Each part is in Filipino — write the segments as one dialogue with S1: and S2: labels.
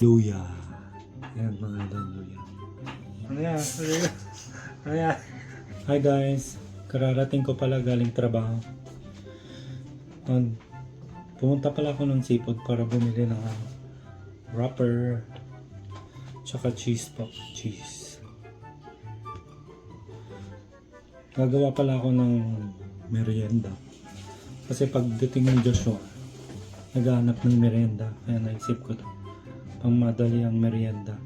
S1: Luya. Ayan mga idol, luya. Ano yan? Ano yan? Hi guys. Kararating ko pala galing trabaho. Pumunta pala ako ng Seafood para bumili ng wrapper tsaka cheese po. Cheese. Gagawa pala ako ng merienda. Kasi pagdating ni Joshua, naghahanap ng merienda. Kaya naisip ko to. Pang madali ang merienda.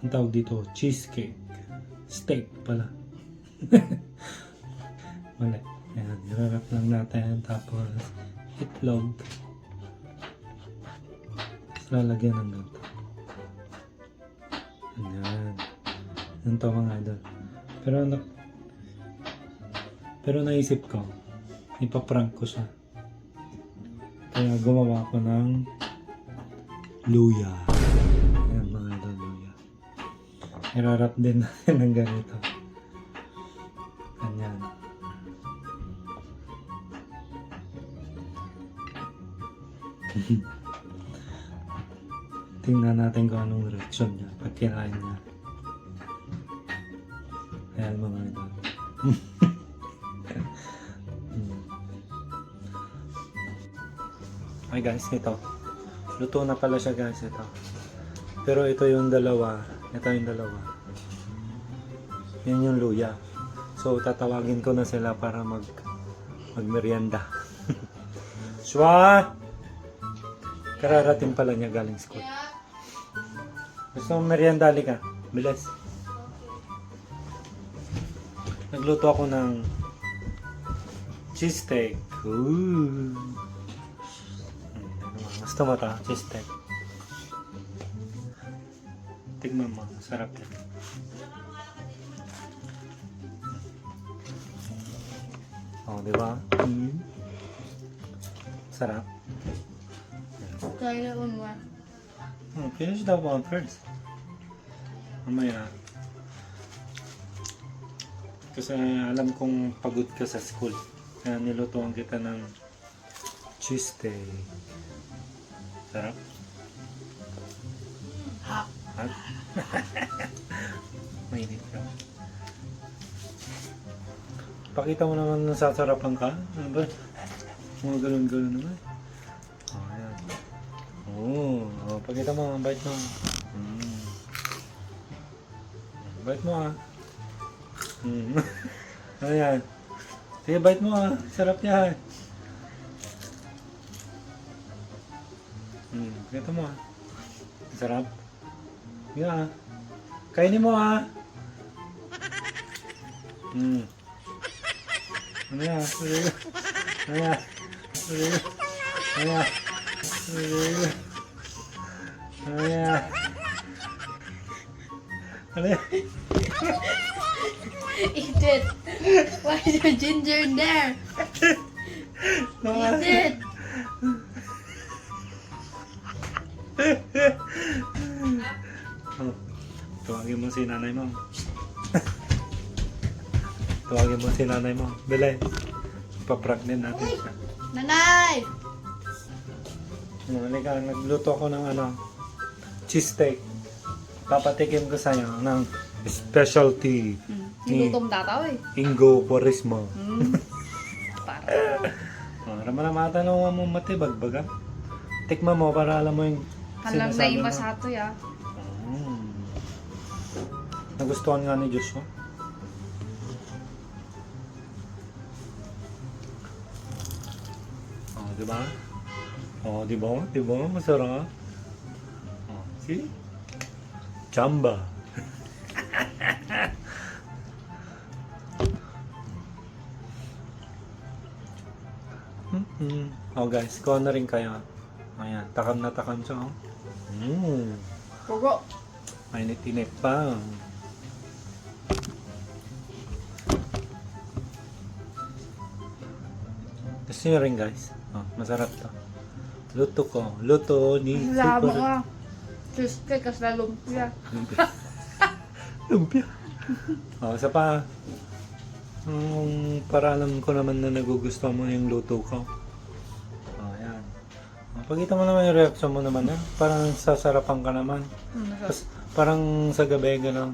S1: Ang tawag dito, cheesecake. Steak pala. Mali. Ayan, nirarap lang natin. Tapos, itlog. Tapos lalagyan ng ganito. Ayan. Ganito mga idol. Pero naisip ko, ipaprank ko siya. Kaya gumawa ko ng luya. Ayan mga idol, luya. Irarap din natin ng ganito. Ayan. Tingnan natin kung anong reaction niya pag kinain niya. Ayan mga idol. Ay guys, ito. Luto na pala siya guys, ito. Pero ito yung dalawa. Ito yung dalawa. Yan yung luya. So tatawagin ko na sila para magmerienda. Shwa! Kararating pala niya galing school. Gusto mong merienda, ka? Bilis. Nagluto ako ng cheese steak. Ooh. Gusto mo ito? Cheese steak. Tignan mo. Sarap yan. Oh, di ba? Sarap.
S2: Try that one more.
S1: Finish that one first. Mamaya. Kasi alam kong pagod ka sa school. Kaya nilutuan kita ng cheese steak. Sarap?
S2: Hot.
S1: Hot? Mainit ka. Pakita mo naman na sasarapan ka. Ano ba? Mga galon-galon naman. Oh, ayan. Oh, pakita mo. Ang bite mo. Bite mo ah. Ano yan? Sige, bite mo ah. Sarap niya. Pakita mo ah. Sarap. Yeah. Kainin mo ah. Ano yan? Ano yan? Ano yan? Ano yan? Ano yan?
S2: Eat it. Why is there ginger in there? Eat it.
S1: Oh, tawagin mo si nanay mo. Tawagin mo si nanay mo. Bilay. Ipaprank din natin siya.
S2: Nanay!
S1: Halika, nagluto ako ng cheese steak. Papatikim ko sa'yo ng specialty ni
S2: Nilutom tataw eh.
S1: Ingo Purismo.
S2: Para.
S1: Para matanong mo matibag baga. Tikman mo para alam mo yung
S2: Halang na
S1: sinasabi mo.
S2: imasato ya.
S1: Nagustuhan nga ni Joshua. Oh, di ba? Oh, di ba? Di ba? Masarap. Oh, see? Chamba. Oh guys, kuha na rin kayo. Ayan, takam na takam siya. Oh.
S2: Puro.
S1: Mainit-init pa. Gusto nyo rin guys. Oh, masarap to. Luto ko. Luto ni
S2: Lama nga. Cheesecake kas na lumpia.
S1: Lumpia. Lumpia. Oh, isa pa. Para alam ko naman na nagugustuhan mo yung luto ko. Oh, ayan. Oh, Pakita mo naman yung reaction mo naman, Parang sasarapan ka naman. Parang sa gabi, gano'n.